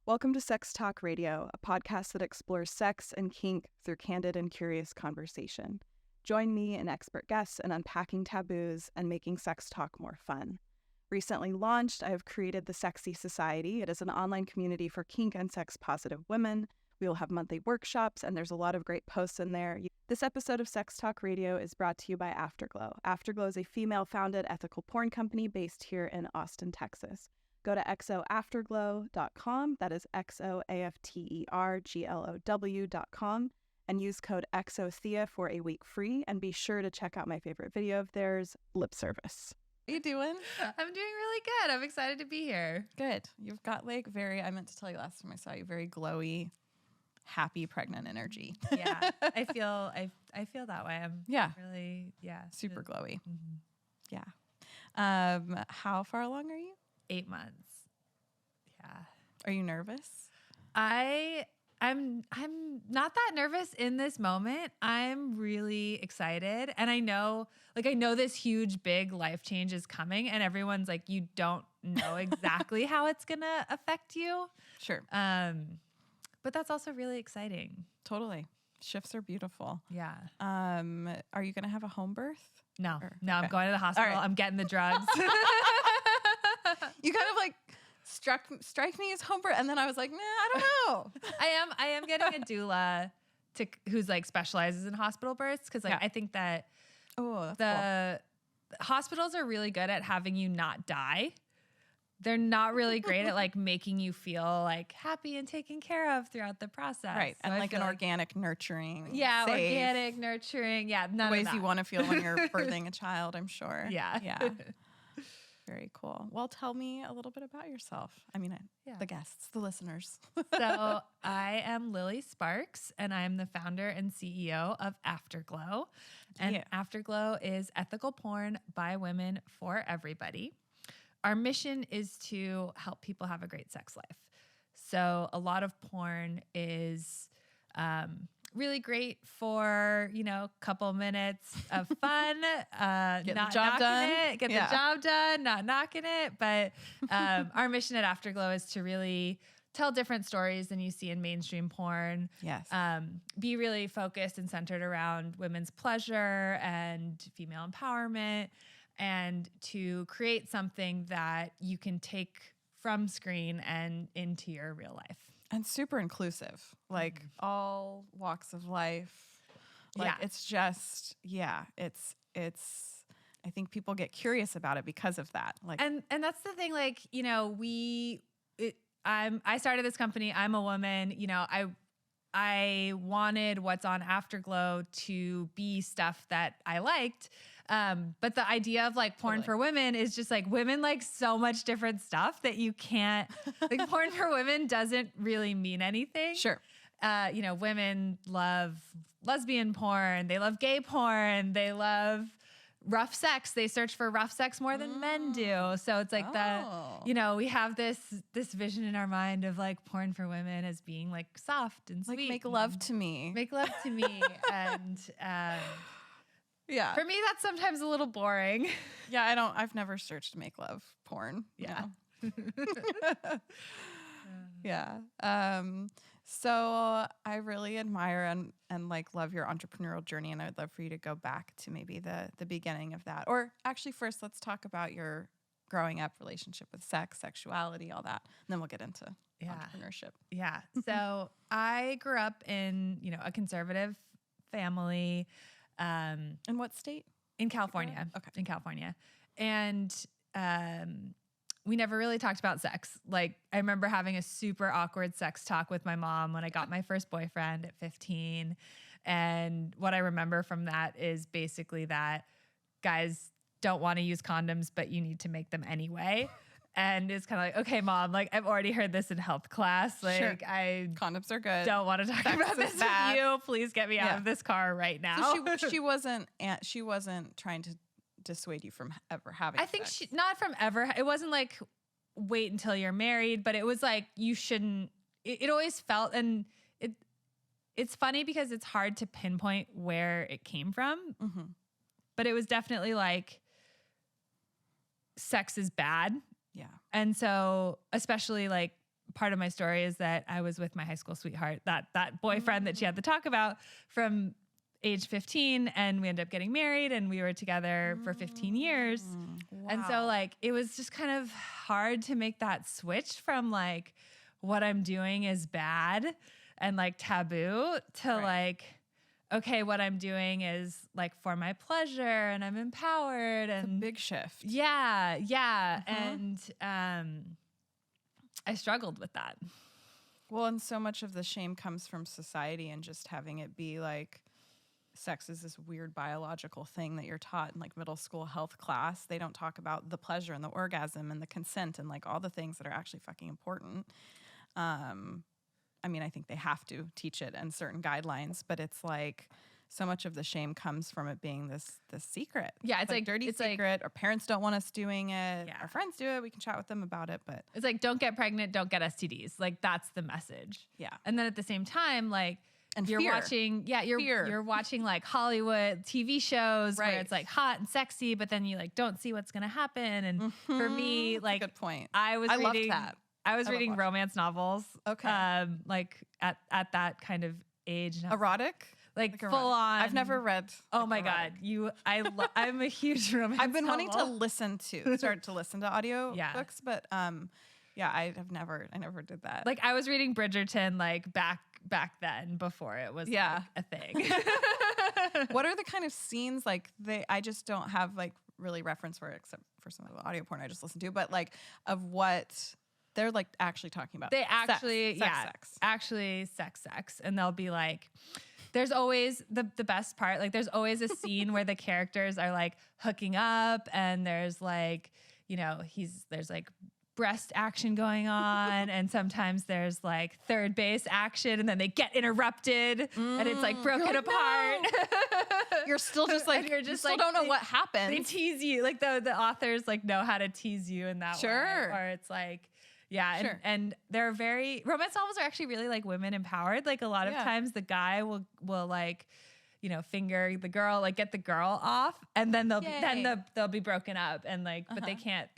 Welcome to Sex Talk Radio, a podcast that explores sex and kink through candid and curious conversation. Join me and expert guests in unpacking taboos and making sex talk more fun. Recently launched, I have created the Sexy Society. It is an online community for kink and sex-positive women. We will have monthly workshops, and there's a lot of great posts in there. This episode of Sex Talk Radio is brought to you by AFTERGLOW. AFTERGLOW is a female-founded ethical porn company based here in Austin, Texas. Go to xoafterglow.com, that is xoafterglow.com, and use code XOTHEA for a week free, and be sure to check out my favorite video of theirs, Lip Service. How you doing? I'm doing really good. I'm excited to be here. Good. You've got like I meant to tell you last time I saw you, very glowy, happy, pregnant energy. Yeah, I feel that way. I'm really, super glowy. Mm-hmm. Yeah. How far along are you? 8 months. Yeah. Are you nervous? I'm not that nervous in this moment. I'm really excited. And I know this huge, big life change is coming, and everyone's like, you don't know exactly how it's going to affect you. Sure. But that's also really exciting. Totally. Shifts are beautiful. Yeah. Are you going to have a home birth? No, Okay. I'm going to the hospital. Right. I'm getting the drugs. You kind of like strike me as home birth, and then I was like, nah, I don't know. I am getting a doula who's like specializes in hospital births, because I think that the hospitals are really good at having you not die. They're not really great at like making you feel like happy and taken care of throughout the process. Right. So And I like feel an organic nurturing. Yeah, safe, organic nurturing. Yeah, none ways of that. you want to feel when you're birthing a child, I'm sure. Yeah. Yeah. Very cool. Well, tell me a little bit about yourself. I mean, the guests, the listeners. So I am Lilly Sparks, and I'm the founder and CEO of AFTERGLOW. And AFTERGLOW is ethical porn by women for everybody. Our mission is to help people have a great sex life. So a lot of porn is really great for, a couple minutes of fun, not the job done. the job done, not knocking it. But our mission at AFTERGLOW is to really tell different stories than you see in mainstream porn. Yes. Be really focused and centered around women's pleasure and female empowerment, and to create something that you can take from screen and into your real life. And super inclusive, like all walks of life. It's just, it's, I think people get curious about it because of that. Like, and that's the thing, I started this company. I'm a woman, I wanted what's on AFTERGLOW to be stuff that I liked. But the idea of like porn for women is just like women like so much different stuff that you can't, like porn for women doesn't really mean anything. Sure. Women love lesbian porn. They love gay porn. They love rough sex. They search for rough sex more than men do. So it's like we have this vision in our mind of like porn for women as being like soft and sweet. Like make love to me. Make love to me. And yeah. For me, that's sometimes a little boring. Yeah, I've never searched make love porn. Yeah. Yeah. So I really admire and like love your entrepreneurial journey, and I would love for you to go back to maybe the beginning of that. Or actually first let's talk about your growing up relationship with sex, sexuality, all that. And then we'll get into entrepreneurship. Yeah. So I grew up in, a conservative family. In what state? In California. Okay. In California. And we never really talked about sex. Like, I remember having a super awkward sex talk with my mom when I got my first boyfriend at 15. And what I remember from that is basically that guys don't want to use condoms, but you need to make them anyway. And it's kind of like, okay, mom, like I've already heard this in health class. Like sure. condoms are good. Don't want to talk about this with you. Please get me out of this car right now. So she wasn't trying to dissuade you from ever having I sex. think not from ever. It wasn't like wait until you're married, but it was like you shouldn't. It always felt, and it's funny because it's hard to pinpoint where it came from. Mm-hmm. But it was definitely like sex is bad. Yeah. And so especially like part of my story is that I was with my high school sweetheart, that boyfriend that she had to talk about from age 15, and we ended up getting married, and we were together for 15 years. Wow. And so like, it was just kind of hard to make that switch from like what I'm doing is bad and like taboo to like, okay, what I'm doing is like for my pleasure and I'm empowered. And it's a big shift. Yeah. And I struggled with that. Well, and so much of the shame comes from society and just having it be like sex is this weird biological thing that you're taught in like middle school health class. They don't talk about the pleasure and the orgasm and the consent and like all the things that are actually fucking important. I mean, I think they have to teach it and certain guidelines, but it's like so much of the shame comes from it being this secret. Yeah, it's like dirty it's secret. like, our parents don't want us doing it. Yeah. Our friends do it. We can chat with them about it, but it's like, don't get pregnant, don't get STDs. Like that's the message. yeah. And then at the same time, like, And you're fear. watching, you're watching like Hollywood TV shows Right. where it's like hot and sexy, but then you like don't see what's gonna happen. And for me, That's a like good point. I was loved reading that. I was I love reading watching. romance novels. Okay. Like at that kind of age. And I was Erotic? like erotic. full on. I've never read. Oh like, my erotic. God. I'm a huge romance I've been wanting to novel. start to listen to audio Yeah. books, but yeah, I never did that. Like I was reading Bridgerton like back then before it was Yeah. like, a thing. what are the kind of scenes like I just don't have like really reference for it except for some of the audio porn I just listened to, but like of what they're like actually talking about. They actually, sex. actually sex. And they'll be like, there's always the best part. Like there's always a scene where the characters are like hooking up and there's like, you know, there's like breast action going on and sometimes there's like third base action and then they get interrupted and it's like broken apart. No. You're still just like, And you're just you still like, don't know what happened. They tease you. Like the authors like know how to tease you in that way. Sure. Or it's like, yeah. Sure. And they're romance novels are actually really like women empowered. Like a lot of times the guy will like, you know, finger the girl, like get the girl off and then they'll be broken up and like, but they can't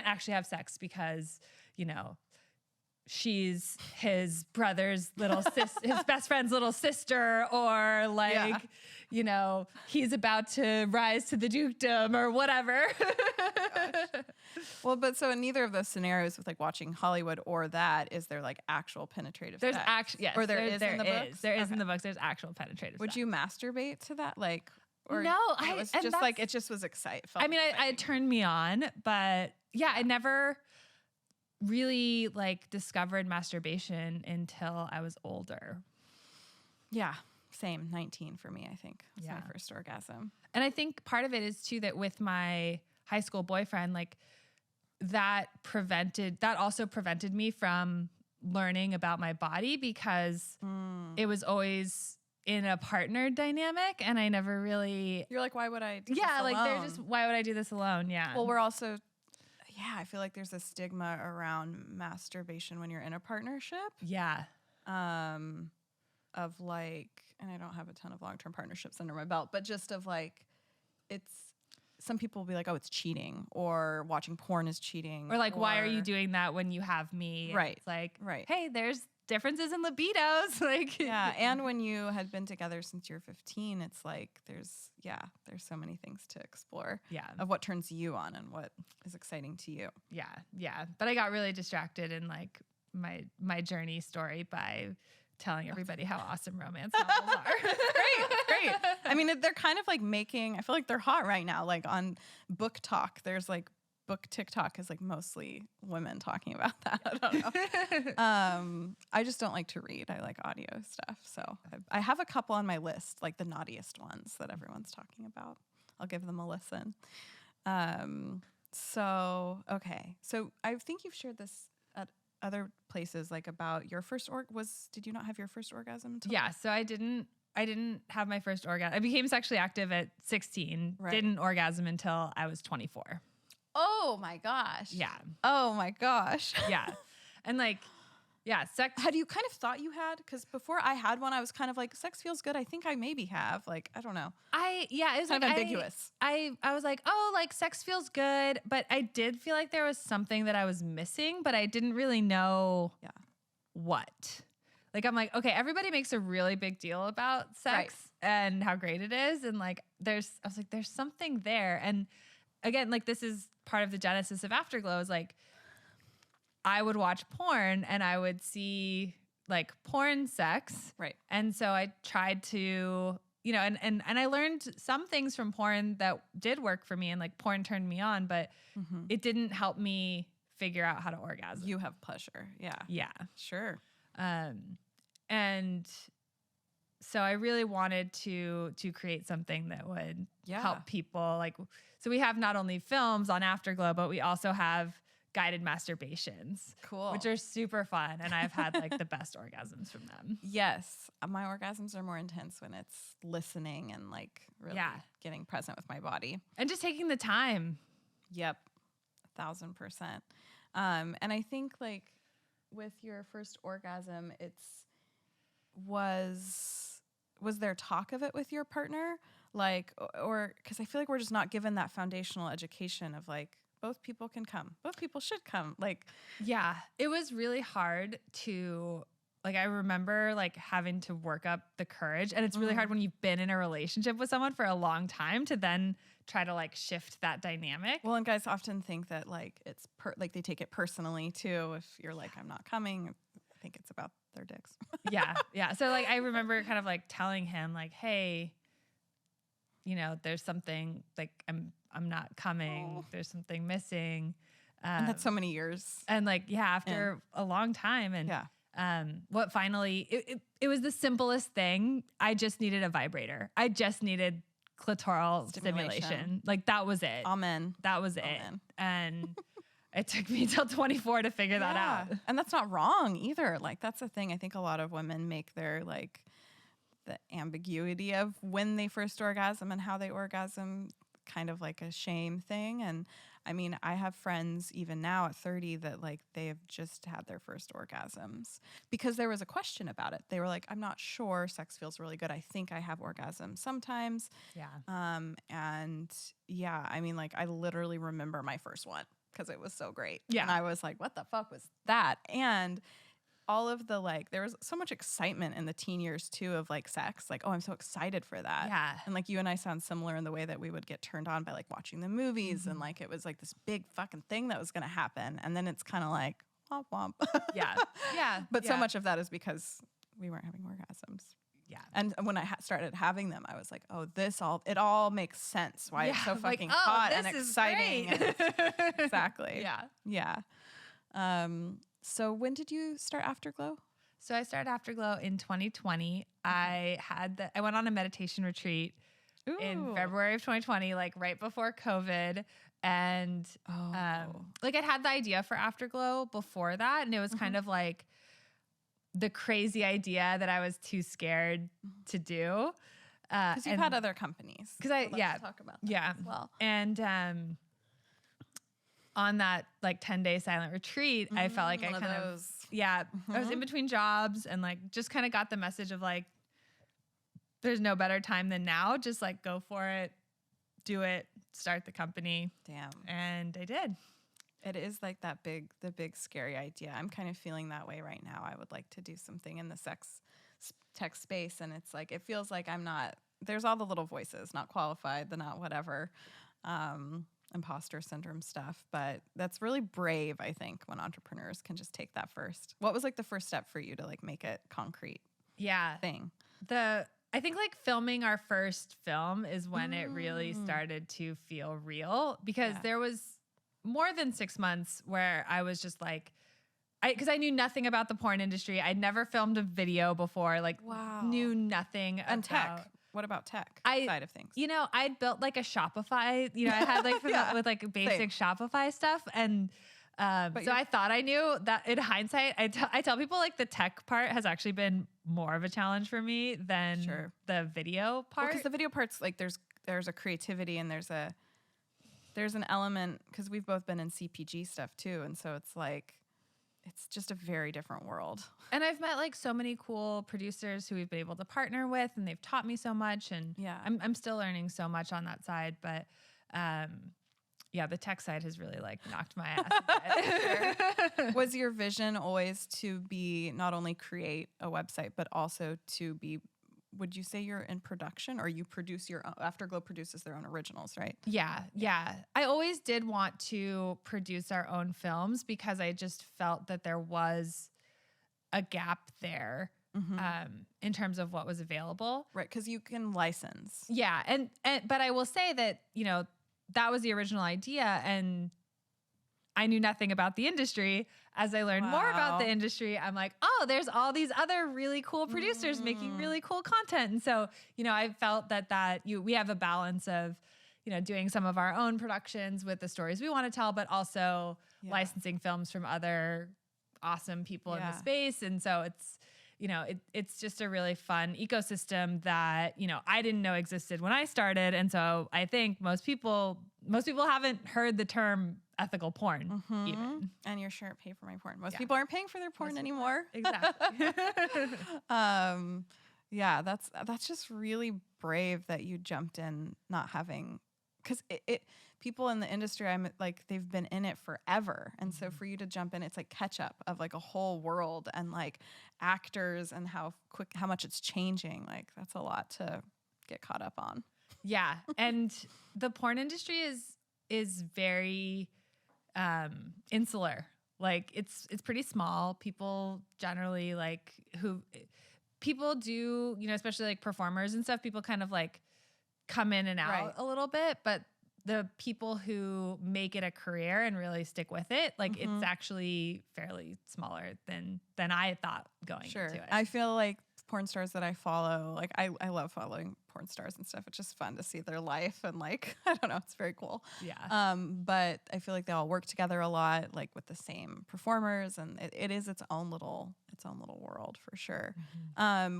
actually have sex because, you know, she's his brother's little his best friend's little sister, or like, you know, he's about to rise to the dukedom or whatever. Well, but so in neither of those scenarios with like watching Hollywood or that, is there like actual penetrative There's sex? actually, yes. Or there is in the is. books? There is in the books. There's actual penetrative Would sex. you masturbate to that? Like, or No, it was just like, it just was exciting. I mean, it turned me on, but yeah, I never really like discovered masturbation until I was older. Yeah, same. 19 for me, I think. Was my Yeah. first orgasm. And I think part of it is too that with my high school boyfriend, like that also prevented me from learning about my body because it was always in a partner dynamic and I never really. You're like, why would I do Yeah, this like alone? they're just, why would I do this alone? Yeah. Well, we're also, I feel like there's a stigma around masturbation when you're in a partnership. yeah. Of like, and I don't have a ton of long-term partnerships under my belt, but just of like, some people will be like, oh, it's cheating, or watching porn is cheating. Or like, why are you doing that when you have me? And Right. It's like, Right. hey, there's differences in libidos. Like, Yeah, and when you had been together since you're 15, it's like there's so many things to explore. Yeah. Of what turns you on and what is exciting to you. Yeah. But I got really distracted in like my journey story by telling everybody how awesome romance novels are. Great. I mean, they're kind of like I feel like they're hot right now. Like on Book Talk, there's like book TikTok is like mostly women talking about that. I don't know. I just don't like to read. I like audio stuff. So I have a couple on my list, like the naughtiest ones that everyone's talking about. I'll give them a listen. So I think you've shared this at other places, like about your first did you not have your first orgasm? Yeah. So I didn't have my first orgasm. I became sexually active at 16. Right. Didn't orgasm until I was 24. Oh my gosh. Yeah. Oh my gosh. Yeah. And like, Yeah. Sex. Had you kind of thought you had? Because before I had one, I was kind of like, sex feels good. I think I maybe have. Like, I don't know. It was Kind like of ambiguous. I was like, oh, like sex feels good, but I did feel like there was something that I was missing, but I didn't really know what. Like, I'm like, okay, everybody makes a really big deal about sex and how great it is. And like, I was like, there's something there. And again, like this is part of the genesis of Afterglow is like, I would watch porn and I would see like porn sex. Right. And so I tried to, you know, and I learned some things from porn that did work for me and like porn turned me on, but it didn't help me figure out how to orgasm. You have pleasure. Yeah. Yeah. Sure. And so I really wanted to create something that would help people. Like, so we have not only films on Afterglow, but we also have guided masturbations, which are super fun. And I've had like the best orgasms from them. Yes. My orgasms are more intense when it's listening and like really getting present with my body. And just taking the time. Yep. 1,000%. And I think like with your first orgasm, was there talk of it with your partner? Like, or because I feel like we're just not given that foundational education of like, both people can come. Both people should come. Like, yeah, it was really hard to, like, I remember like having to work up the courage, and it's really hard when you've been in a relationship with someone for a long time to then try to like shift that dynamic. Well, and guys often think that like it's like they take it personally too. If you're like, I'm not coming, I think it's about their dicks. Yeah. So like, I remember kind of like telling him like, hey, you know, there's something like I'm not coming. Oh. There's something missing. And that's so many years. And like, after a long time. And what finally, it was the simplest thing. I just needed a vibrator. I just needed clitoral stimulation. Like that was it. Amen. That was it. And it took me till 24 to figure that out. And that's not wrong either. Like that's the thing. I think a lot of women make their like the ambiguity of when they first orgasm and how they orgasm kind of like a shame thing. And I mean, I have friends even now at 30 that like they have just had their first orgasms because there was a question about it. They were like, I'm not sure, sex feels really good. I think I have orgasms sometimes. And yeah, I mean, like I literally remember my first one because it was so great. Yeah. And I was like, what the fuck was that? And all of the like, there was so much excitement in the teen years too of like sex. Like, oh, I'm so excited for that. Yeah. And like you and I sound similar in the way that we would get turned on by like watching the movies and like it was like this big fucking thing that was going to happen. And then it's kind of like, womp womp. Yeah. But so much of that is because we weren't having orgasms. Yeah. And when I started having them, I was like, oh, it all makes sense. Why it's so fucking like, hot and exciting. And exactly. Yeah. So when did you start Afterglow? So I started Afterglow in 2020. I went on a meditation retreat in February of 2020, like right before COVID. And like I'd had the idea for Afterglow before that. And it was kind of like the crazy idea that I was too scared to do. Because you've had other companies. Let's talk about that as well. And on that like 10-day silent retreat, I felt like I was in between jobs and like just kind of got the message of like, there's no better time than now. Just like go for it, do it, start the company. Damn. And I did. It is like the big scary idea. I'm kind of feeling that way right now. I would like to do something in the sex tech space. And it's like, it feels like there's all the little voices, not qualified, the not whatever. Imposter syndrome stuff, but that's really brave, I think, when entrepreneurs can just take that first. What was like the first step for you to like make it concrete? Thing. I think like filming our first film is when it really started to feel real because there was more than 6 months where I was just like, because I knew nothing about the porn industry. I'd never filmed a video before, like knew nothing and about tech. What about tech side of things? You know, I'd built like a Shopify, you know, I had like with like basic Shopify stuff. And so I thought I knew that. In hindsight, I tell people like the tech part has actually been more of a challenge for me than the video part. Because the video part's like there's a creativity and there's an element, because we've both been in CPG stuff too. And so it's like it's just a very different world. And I've met like so many cool producers who we've been able to partner with, and they've taught me so much. And I'm still learning so much on that side, but the tech side has really like knocked my ass. Sure. Was your vision always to be not only create a website, but also to be, would you say you're in production, or you produce your own? Afterglow produces their own originals, right? Yeah. I always did want to produce our own films because I just felt that there was a gap there in terms of what was available. Right, because you can license. Yeah, and but I will say that, that was the original idea, and I knew nothing about the industry. As I learned more about the industry, I'm like, oh, there's all these other really cool producers making really cool content. And so, I felt that we have a balance of, doing some of our own productions with the stories we want to tell, but also licensing films from other awesome people in the space. And so it's just a really fun ecosystem that, I didn't know existed when I started. And so I think most people haven't heard the term ethical porn even. And your shirt pay for my porn. Most people aren't paying for their porn anymore. Exactly. That's just really brave that you jumped in not having, because people in the industry, I'm like, they've been in it forever. And so for you to jump in, it's like catch up of like a whole world and like actors and how much it's changing. Like that's a lot to get caught up on. Yeah. And the porn industry is very insular. Like it's pretty small. People generally people do, especially like performers and stuff, people kind of like come in and out a little bit, but the people who make it a career and really stick with it, like it's actually fairly smaller than I thought going into it. I feel like porn stars that I follow, like I love following porn stars and stuff. It's just fun to see their life and like, I don't know, it's very cool. Yeah. But I feel like they all work together a lot, like with the same performers, and it is its own little world for sure.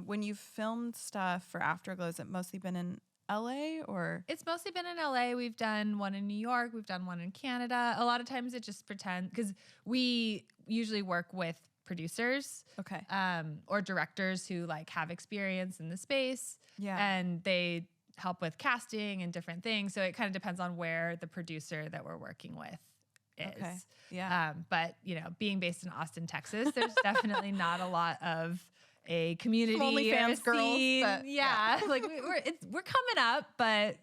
When you've filmed stuff for Afterglow, has it mostly been in LA or? It's mostly been in LA. We've done one in New York. We've done one in Canada. A lot of times it just because we usually work with producers, or directors who like have experience in the space, and they help with casting and different things. So it kind of depends on where the producer that we're working with is. But being based in Austin, Texas, there's definitely not a lot of a community OnlyFans girls, but like we're coming up, but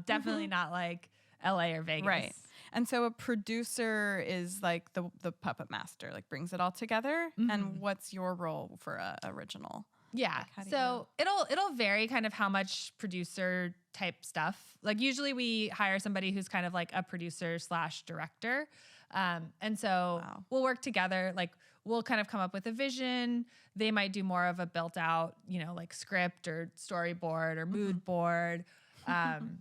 definitely not like LA or Vegas. Right. And so a producer is like the puppet master, like brings it all together. And what's your role for a original? Yeah. Like so it'll vary kind of how much producer type stuff. Like usually we hire somebody who's kind of like a producer / director. And so we'll work together. Like we'll kind of come up with a vision. They might do more of a built out, like script or storyboard or mood board.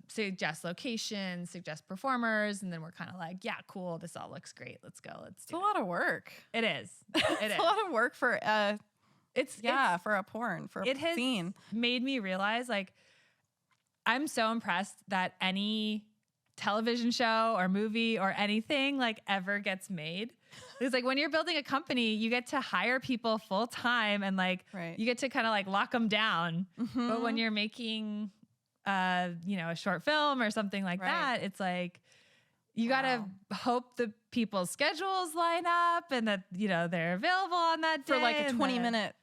Suggest locations, suggest performers, and then we're kind of like, yeah, cool, this all looks great. Let's go. Let's do it. It's a lot of work. It is. It's a lot of work for for a porn, for a scene. It has made me realize, like, I'm so impressed that any television show or movie or anything like ever gets made. It's like when you're building a company, you get to hire people full time and like you get to kind of like lock them down. But when you're making a short film or something like that, it's like you gotta hope the people's schedules line up and that they're available on that day for like a 20-minute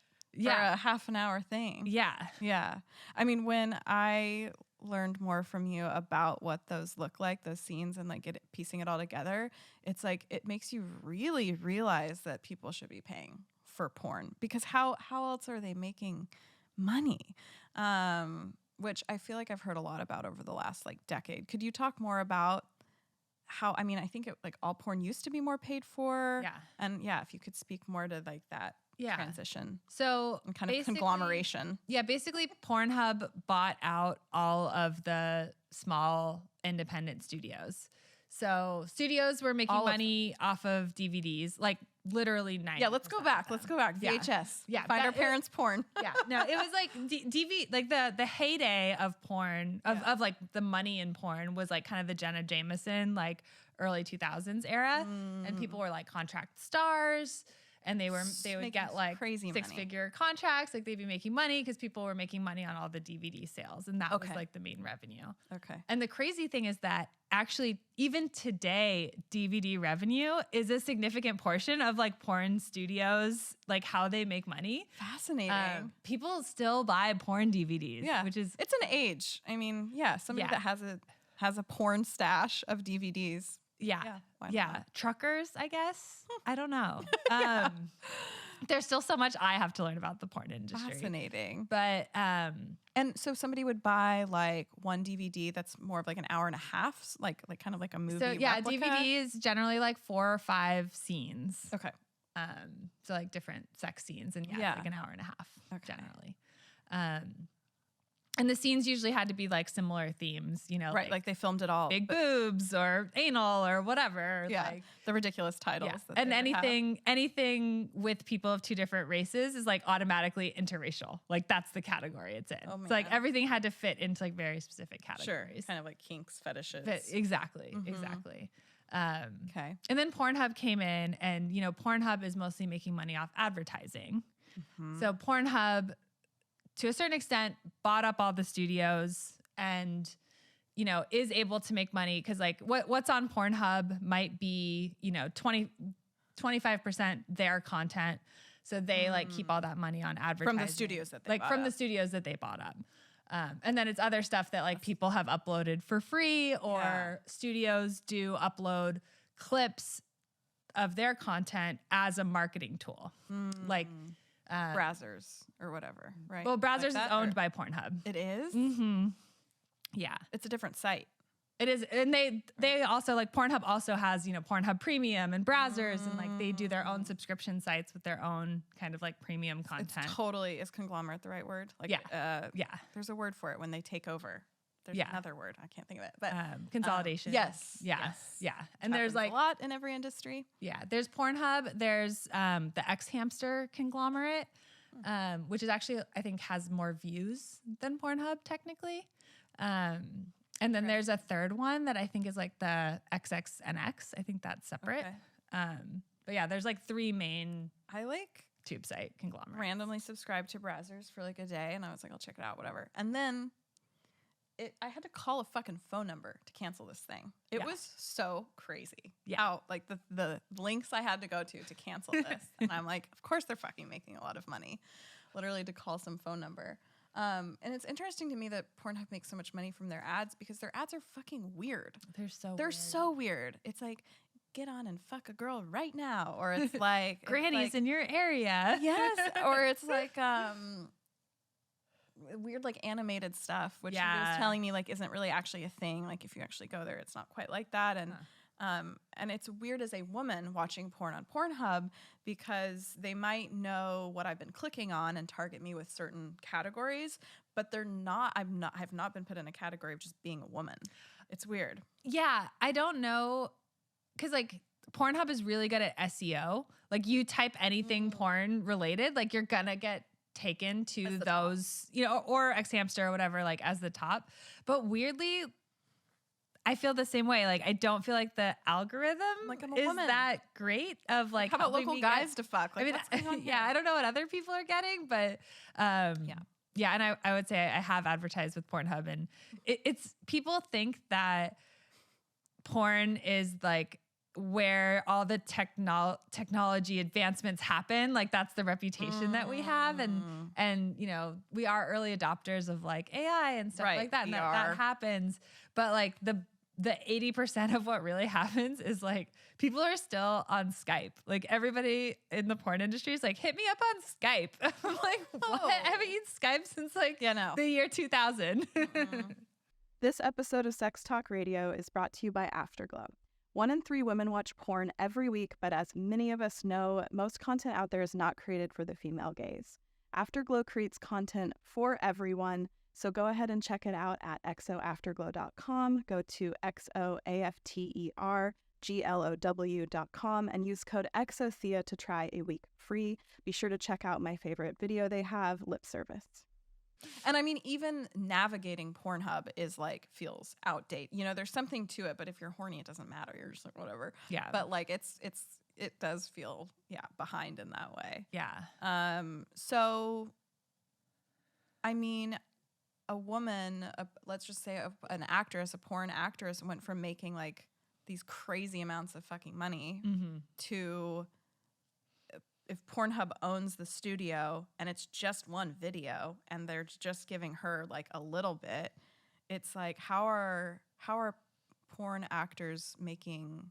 or a half an hour thing. Yeah. I mean, when I learned more from you about what those look like, those scenes, and like piecing it all together, it's like it makes you really realize that people should be paying for porn, because how else are they making money? Which I feel like I've heard a lot about over the last like decade. Could you talk more about how, I mean, I think all porn used to be more paid for. Yeah. And if you could speak more to like that transition. So and kind of conglomeration. Yeah. Basically Pornhub bought out all of the small independent studios. So studios were making money off of DVDs, like literally 90%. Yeah, let's go back. VHS. Yeah. Find our parents' porn. Yeah. No, it was like DV, like the heyday of porn, of like the money in porn was like kind of the Jenna Jameson, like early 2000s era. And people were like contract stars. And they would Making get like crazy money. 6-figure contracts. Like they'd be making money because people were making money on all the DVD sales. And that was like the main revenue. Okay. And the crazy thing is that actually even today, DVD revenue is a significant portion of like porn studios, like how they make money. Fascinating. People still buy porn DVDs. Yeah. Which is, it's an age. I mean, somebody that has a porn stash of DVDs. yeah. Why not? Truckers, I guess. I don't know. There's still so much I have to learn about the porn industry. Fascinating. But And so somebody would buy like one DVD that's more of like an hour and a half, like kind of like a movie. so yeah, replica. DVD is generally like 4 or 5 scenes. Okay. So like different sex scenes, and it's like an hour and a half generally. And the scenes usually had to be like similar themes, you know, Right, like they filmed it all. big boobs or anal or whatever. Yeah, Like, the ridiculous titles. yeah. That And they would have. anything with people of 2 different races is like automatically interracial. Like that's the category it's in. Oh, It's like man. everything had to fit into like very specific Sure, categories. kind of like kinks, fetishes. Exactly. Mhm. Exactly. Okay. And then Pornhub came in, and you know, Pornhub is mostly making money off advertising. Mhm. So Pornhub, to a certain extent, bought up all the studios and, you know, is able to make money because like what's on Pornhub might be, you know, 25% their content. So they like keep all that money on advertising. From the studios that they like bought from up. the studios that they bought up. And then it's other stuff that like people have uploaded for free, or studios do upload clips of their content as a marketing tool. Like Brazzers or whatever, right? well, Brazzers Like is that, owned or- by Pornhub. It is? Mm-hmm. Yeah, It's a different site. it is. And they also like Pornhub also has, you know, Pornhub Premium and Brazzers, and like they do their own subscription sites with their own kind of like premium content. It's totally, is conglomerate the right word? Like, Yeah. There's a word for it when they take over. There's Yeah. another word. I can't think of it. But Consolidation. yes. Yeah. Yes. Yeah. And Happens there's like a lot in every industry. yeah, there's Pornhub, there's the X Hamster conglomerate, which is actually I think has more views than Pornhub technically. And then there's a third one that I think is like the XXNX. I think that's separate. Okay. But yeah, there's like 3 main I like tube site conglomerates. randomly subscribed to Brazzers for like a day, and I was like, I'll check it out, whatever. And then I had to call a fucking phone number to cancel this thing. It Yeah. was so crazy. Yeah. How like the links I had to go to cancel this. And I'm like, of course they're fucking making a lot of money. Literally to call some phone number. And it's interesting to me that Pornhub makes so much money from their ads because their ads are fucking weird. They're They're so weird. It's like, get on and fuck a girl right now. Or it's like grannies it's like, in your area. yes. Or it's like weird like animated stuff, which he was telling me like isn't really actually a thing. Like if you actually go there, it's not quite like that. And it's weird as a woman watching porn on Pornhub because they might know what I've been clicking on and target me with certain categories, but they're not. I've not been put in a category of just being a woman. It's weird. Yeah, I don't know, because like Pornhub is really good at SEO. Like you type anything porn related, like you're gonna get taken to those, you know, or X Hamster or whatever, like as the top. But weirdly, I feel the same way. Like I don't feel like the algorithm Like I'm a is woman. that great of like How about helping local me guys get- to fuck? Like, I mean, what's going on yeah, here? I don't know what other people are getting, but yeah, and I would say I have advertised with Pornhub, and it's people think that porn is like where all the technology advancements happen. Like that's the reputation that we have, and you know we are early adopters of like AI and stuff Right, like that, and we that are. happens. But like the 80% of what really happens is like people are still on Skype. Like everybody in the porn industry is like, hit me up on Skype. I'm like, what? I haven't used Skype since like the year 2000. This episode of Sex Talk Radio is brought to you by Afterglow. 1 in 3 women watch porn every week, but as many of us know, most content out there is not created for the female gaze. Afterglow creates content for everyone, so go ahead and check it out at xoafterglow.com. Go to xoafterglow.com and use code EXOTHEA to try a week free. Be sure to check out my favorite video they have, Lip Service. And I mean, even navigating Pornhub is like, feels outdated. You know, there's something to it, but if you're horny, it doesn't matter. You're just like, whatever. Yeah. But like, it's it does feel, behind in that way. Yeah. So, I mean, a woman, let's just say an actress, a porn actress, went from making like these crazy amounts of fucking money to, if Pornhub owns the studio and it's just one video and they're just giving her like a little bit, it's like, how are porn actors making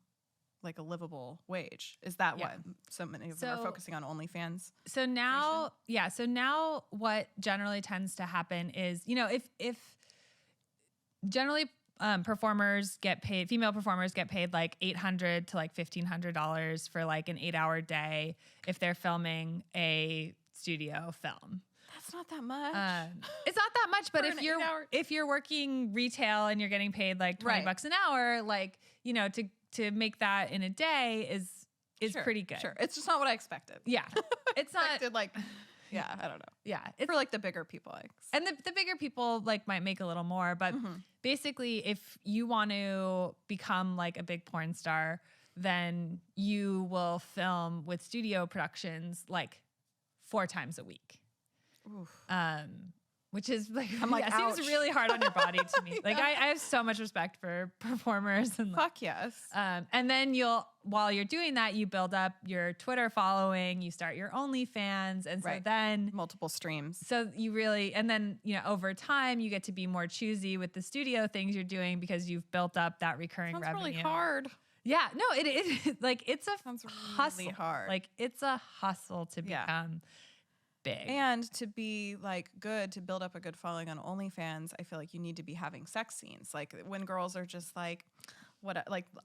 like a livable wage? Is that what so many of them are focusing on OnlyFans? So now, so now what generally tends to happen is, if generally performers get paid, female performers get paid like $800 to like $1,500 for like an 8-hour day if they're filming a studio film. That's not that much. It's not that much, but if you're working retail and you're getting paid like $20 an hour, like, to make that in a day is pretty good. Sure. It's just not what I expected. Yeah. It's not like, I don't know. Yeah. It's for like the bigger people. And the bigger people like might make a little more, but basically if you want to become like a big porn star, then you will film with studio productions like 4 times a week. Oof. Which is like, I'm like, seems really hard on your body to me. Like I have so much respect for performers and like, fuck yes. And then while you're doing that, you build up your Twitter following, you start your OnlyFans. And so then multiple streams. So you really, and then, over time you get to be more choosy with the studio things you're doing because you've built up that recurring Sounds revenue. really hard. Yeah, no, it like it's a Sounds hustle. Really hard. Like it's a hustle to become big. And to be like good, to build up a good following on OnlyFans, I feel like you need to be having sex scenes. Like when girls are just like,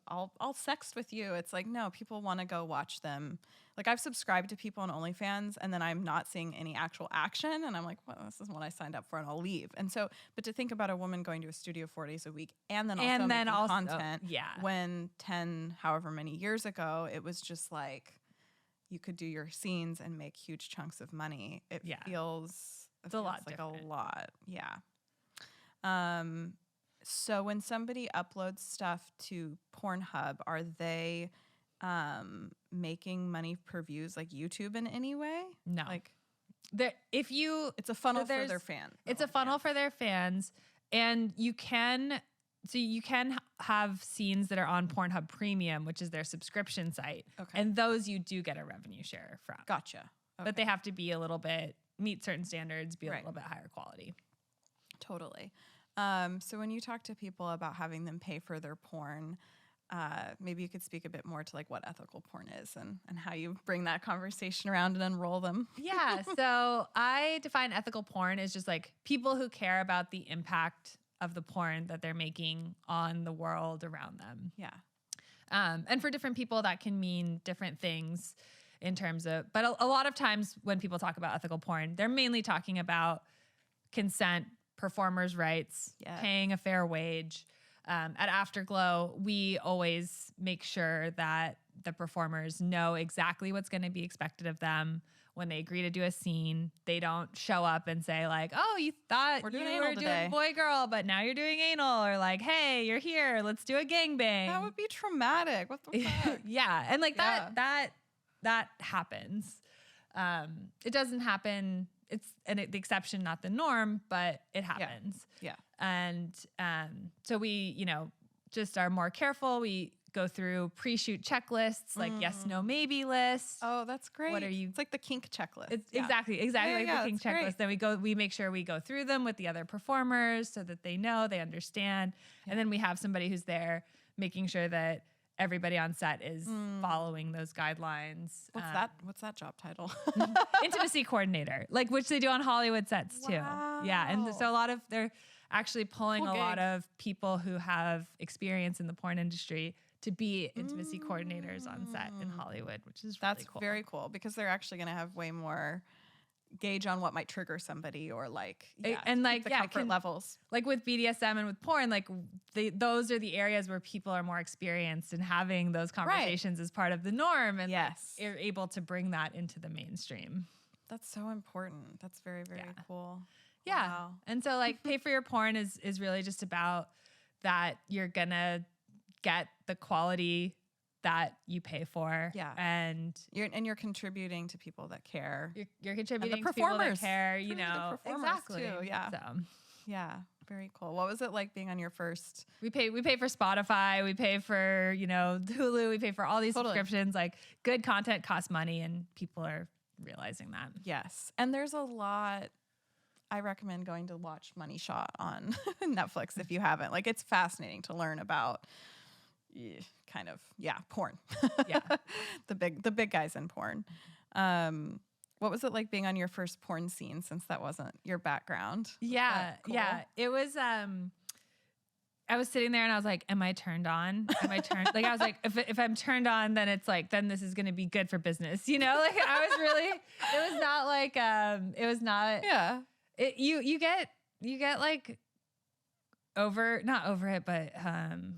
I'll sext with you. It's like, no, people want to go watch them. Like I've subscribed to people on OnlyFans and then I'm not seeing any actual action. And I'm like, well, this isn't what I signed up for and I'll leave. And so, but to think about a woman going to a studio 4 days a week and then also making content when 10, however many years ago, it was just like, you could do your scenes and make huge chunks of money. It feels a lot like different. a lot. Yeah. So when somebody uploads stuff to Pornhub, are they making money per views like YouTube in any way? No. Like it's a funnel for their fans. It's a funnel for their fans, and you can have scenes that are on Pornhub Premium, which is their subscription site. Okay. And those you do get a revenue share from. Gotcha. Okay. But they have to be meet certain standards, be a little bit higher quality. Totally. So when you talk to people about having them pay for their porn, maybe you could speak a bit more to like what ethical porn is and how you bring that conversation around and unroll them. Yeah. So I define ethical porn as just like people who care about the impact of the porn that they're making on the world around them. Yeah. And for different people, that can mean different things in terms of, but a lot of times when people talk about ethical porn, they're mainly talking about consent, performers' rights, paying a fair wage. At Afterglow, we always make sure that the performers know exactly what's going to be expected of them. When they agree to do a scene, they don't show up and say like, oh, you thought you were doing boy-girl, but now you're doing anal. Or like, hey, you're here. Let's do a gangbang. That would be traumatic. What the fuck? Yeah. And like that happens. It doesn't happen. It's the exception, not the norm, but it happens. Yeah. And so we, just are more careful. We go through pre-shoot checklists, like yes, no, maybe list. Oh, that's great. What are you? It's like the kink checklist. It's exactly like the kink checklist. Then we make sure we go through them with the other performers so that they know, they understand. Yeah. And then we have somebody who's there making sure that everybody on set is following those guidelines. What's that job title? Intimacy coordinator, like which they do on Hollywood sets too. Yeah. And so they're actually pulling a lot of people who have experience in the porn industry to be intimacy coordinators on set in Hollywood, which is really cool. That's very cool because they're actually going to have way more gauge on what might trigger somebody or comfort levels. Like with BDSM and with porn, like those are the areas where people are more experienced and having those conversations as part of the norm, and you're able to bring that into the mainstream. That's so important. That's very, very cool. Yeah. Wow. And so like pay for your porn is really just about that you're gonna get the quality that you pay for. Yeah. And you're contributing to people that care. You're contributing and the to people that performers. care, Truly the performers exactly. too, yeah. So Yeah. Very cool. What was it like being on your first? we pay for Spotify, we pay for, Hulu, we pay for all these subscriptions. Like good content costs money, and people are realizing that. Yes. And there's a lot. I recommend going to watch Money Shot on Netflix if you haven't. Like, it's fascinating to learn about porn. Yeah. the big guys in porn. What was it like being on your first porn scene, since that wasn't your background? Yeah. Cool? Yeah. It was, I was sitting there and I was like, am I turned on? Am I turned? Like, I was like, if I'm turned on, then it's like, then this is going to be good for business. Like I was really, it was not like, it was not, Yeah. You get like not over it, but,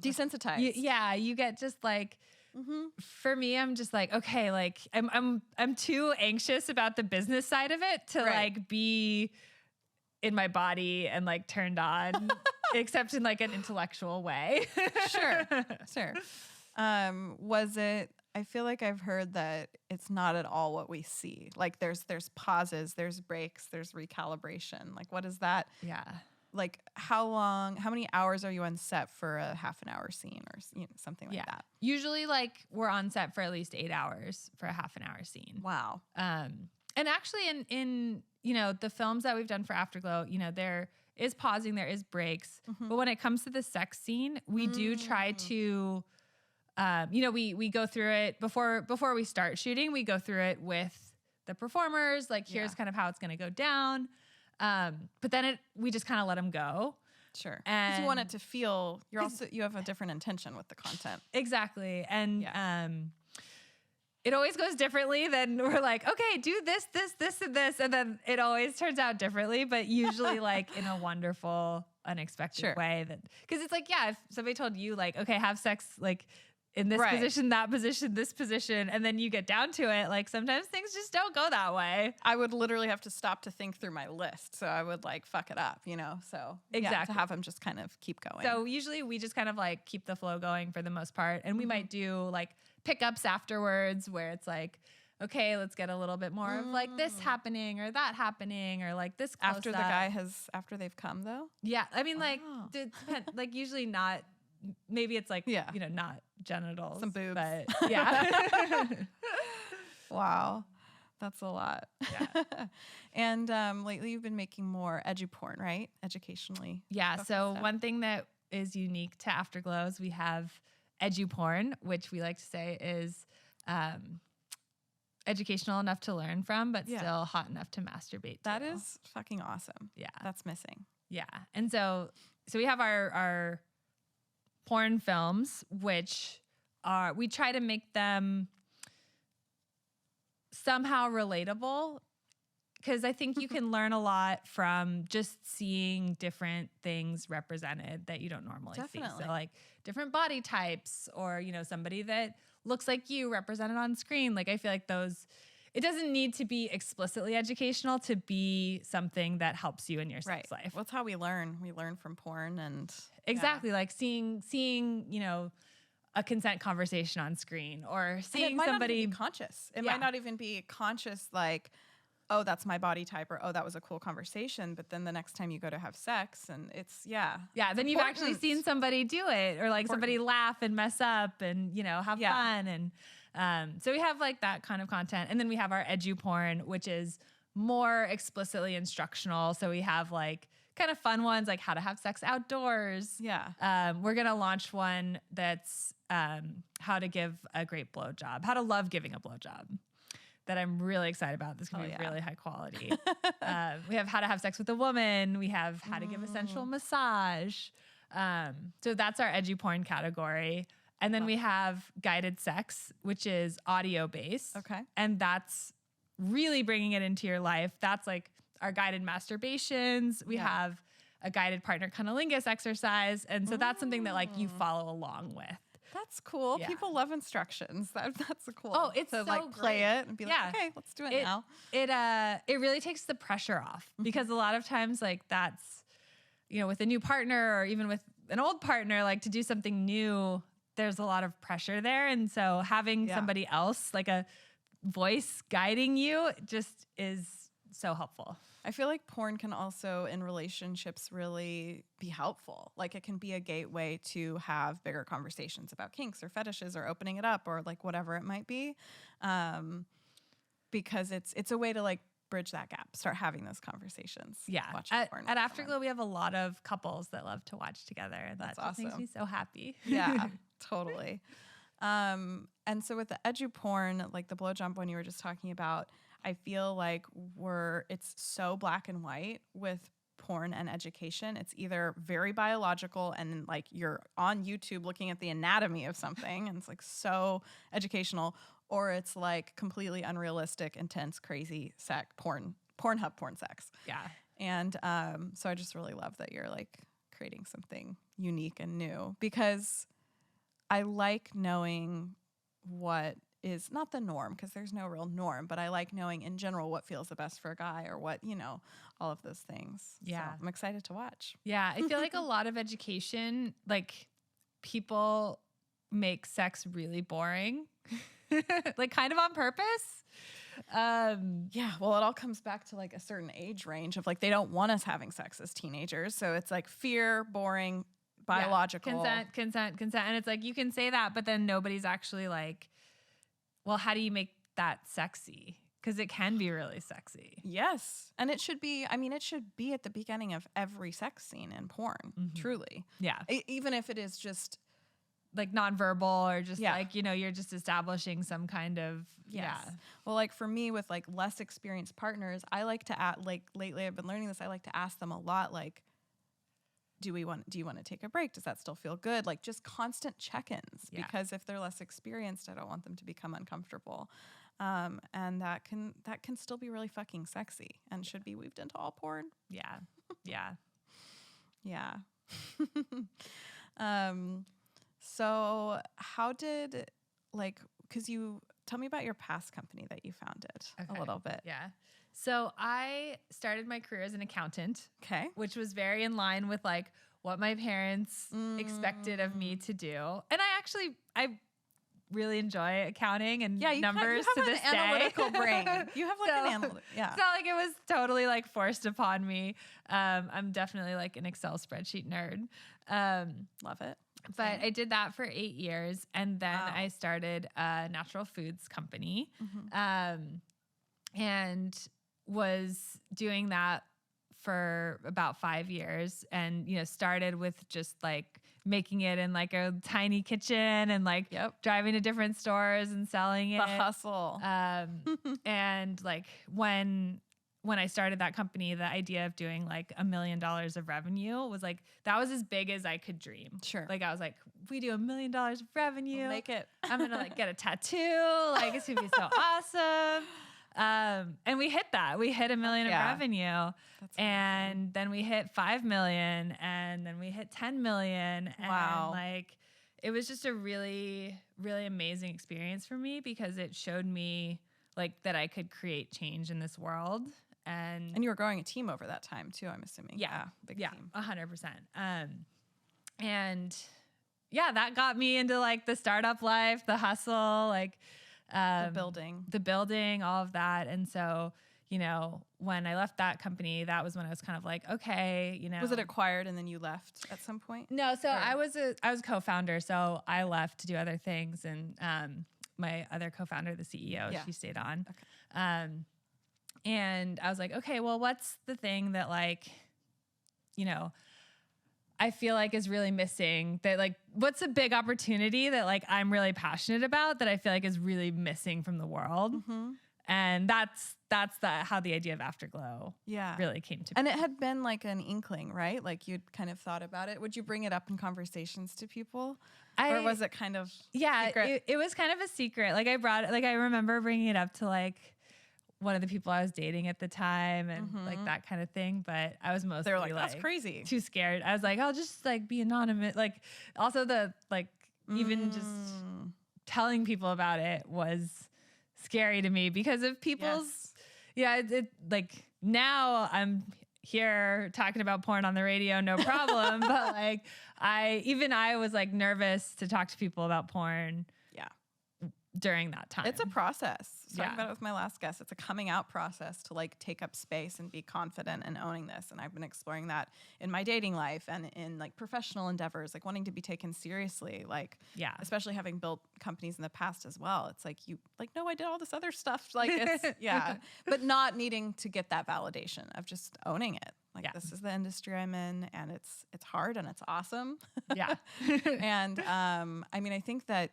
Desensitized. you get just like, for me, I'm just like, okay, like I'm too anxious about the business side of it to like be in my body and like turned on, except in like an intellectual way. Sure. Was it, I feel like I've heard that it's not at all what we see. Like there's pauses, there's breaks, there's recalibration. Like what is that? Yeah. Like how many hours are you on set for a half an hour scene or something like that? Usually like we're on set for at least 8 hours for a half an hour scene. Wow. And actually in the films that we've done for Afterglow, there is pausing, there is breaks. But when it comes to the sex scene, we do try to, we go through it before we start shooting, we go through it with the performers, like here's kind of how it's going to go down. But then we just kind of let them go. Sure. And because you want it to feel, you have a different intention with the content. Exactly. And, it always goes differently. Then we're like, okay, do this, and this. And then it always turns out differently, but usually like in a wonderful, unexpected way cause it's like, if somebody told you like, okay, have sex, like in this position, that position, this position, and then you get down to it, like sometimes things just don't go that way. I would literally have to stop to think through my list. So I would like fuck it up, so to have them just kind of keep going. So usually we just kind of like keep the flow going for the most part. And we might do like pickups afterwards where it's like, okay, let's get a little bit more of like this happening or that happening or like this close after up. the guy after they've come though? Yeah. I mean, like, like usually not, maybe it's like, not genitals. Some boobs. But yeah. Wow. That's a lot. Yeah. And lately you've been making more eduporn, right? Educationally. Yeah. So one thing that is unique to Afterglow is we have eduporn, which we like to say is educational enough to learn from, but still hot enough to masturbate to. That is fucking awesome. Yeah. That's missing. Yeah. And so we have our porn films, which we try to make them somehow relatable, because I think you can learn a lot from just seeing different things represented that you don't normally see. So like different body types or, somebody that looks like you represented on screen. Like I feel like it doesn't need to be explicitly educational to be something that helps you in your sex life. Well, that's how we learn. We learn from porn and exactly like seeing, a consent conversation on screen or seeing somebody not even be conscious. It might not even be conscious, like, oh, that's my body type, or oh, that was a cool conversation. But then the next time you go to have sex and it's then you've actually seen somebody do it or like somebody laugh and mess up and, have fun. And so we have like that kind of content. And then we have our eduporn, which is more explicitly instructional. So we have like kind of fun ones like how to have sex outdoors. Yeah. We're going to launch one that's how to give a great blowjob, how to love giving a blowjob, that I'm really excited about. This can be really high quality. We have how to have sex with a woman. We have how to give a sensual massage. So that's our eduporn category. And then we have guided sex, which is audio based. Okay. And that's really bringing it into your life. That's like our guided masturbations. We have a guided partner cunnilingus exercise. And so that's something that like you folloh along with. That's cool. Yeah. People love instructions. That's cool. Oh, it's to so like play great. it and be like, okay, let's do it now. It really takes the pressure off because a lot of times like that's, with a new partner or even with an old partner, like to do something new, there's a lot of pressure there. And so having somebody else, like a voice guiding you, just is so helpful. I feel like porn can also in relationships really be helpful. Like it can be a gateway to have bigger conversations about kinks or fetishes or opening it up or like whatever it might be. Because it's a way to like bridge that gap, start having those conversations. Yeah. At Afterglow, we have a lot of couples that love to watch together. That's That awesome. makes me so happy. Yeah, totally. And so with the eduporn, like the blowjob one you were just talking about, I feel like it's so black and white with porn and education. It's either very biological and like you're on YouTube looking at the anatomy of something and it's like so educational, or it's like completely unrealistic, intense, crazy Pornhub porn sex. Yeah. And so I just really love that you're like creating something unique and new, because I like knowing what is not the norm, because there's no real norm, but I like knowing in general what feels the best for a guy or what, all of those things. Yeah. So I'm excited to watch. Yeah. I feel like a lot of education, like people make sex really boring, like kind of on purpose. Yeah. Well, it all comes back to like a certain age range of like, they don't want us having sex as teenagers. So it's like fear, boring, biological. Yeah. Consent. And it's like, you can say that, but then nobody's actually like, well, how do you make that sexy? Because it can be really sexy. Yes. And it should be at the beginning of every sex scene in porn, truly. Yeah. Even if it is just like nonverbal or just like, you're just establishing some kind of, Well, like for me with like less experienced partners, I like to lately I've been learning this. I like to ask them a lot, like, do you want to take a break? Does that still feel good? Like just constant check-ins, because if they're less experienced, I don't want them to become uncomfortable. And that can still be really fucking sexy and should be weaved into all porn. Yeah. Yeah. So how did because you tell me about your past company that you founded a little bit. Yeah. So I started my career as an accountant. Okay. Which was very in line with like what my parents expected of me to do. And I really enjoy accounting and numbers to this day. You have an analytical brain. You have like an analytical, It's not like it was totally like forced upon me. I'm definitely like an Excel spreadsheet nerd. Love it. But I did that for 8 years. And then I started a natural foods company. And was doing that for about 5 years, and started with just like making it in like a tiny kitchen and like driving to different stores and selling it. The hustle. And like when I started that company, the idea of doing like $1 million of revenue was like, that was as big as I could dream. Sure. Like I was like, if we do $1 million of revenue, We'll make it. I'm going to like get a tattoo. Like it's going to be so awesome. And we hit that. We hit $1 million of revenue. That's and then we hit 5 million, and then we hit 10 million. Wow. And like, it was just a really, really amazing experience for me, because it showed me like that I could create change in this world. And you were growing a team over that time too, I'm assuming. Big team. 100%. And that got me into like the startup life, the hustle, like, the building, all of that. And so, when I left that company, that was when I was kind of like, okay, Was it acquired and then you left at some point? No. So I was a co-founder. So I left to do other things. And, my other co-founder, the CEO, she stayed on. Okay. And I was like, okay, well, what's the thing that like, I feel like is really missing, that like, what's a big opportunity that like I'm really passionate about that I feel like is really missing from the world. And that's how the idea of Afterglow really came to be. And it had been like an inkling, right? Like you'd kind of thought about it. Would you bring it up in conversations to people? Or was it kind of secret? It was kind of a secret. Like I remember bringing it up to like one of the people I was dating at the time and like that kind of thing. But I was mostly like, that's crazy. Too scared. I was like, I'll just like be anonymous. Like also the like even just telling people about it was scary to me because of people's, it like now I'm here talking about porn on the radio, no problem. But like, I was like nervous to talk to people about porn. Yeah. During that time. It's a process. I was talking Yeah. about it with my last guest. It's a coming out process to like take up space and be confident in owning this. And I've been exploring that in my dating life and in like professional endeavors, like wanting to be taken seriously. Like, Yeah. especially having built companies in the past as well. It's like, you like, no, I did all this other stuff. Like it's, yeah, but not needing to get that validation of just owning it. Like, Yeah. this is the industry I'm in, and it's hard and it's awesome. Yeah. And I mean, I think that,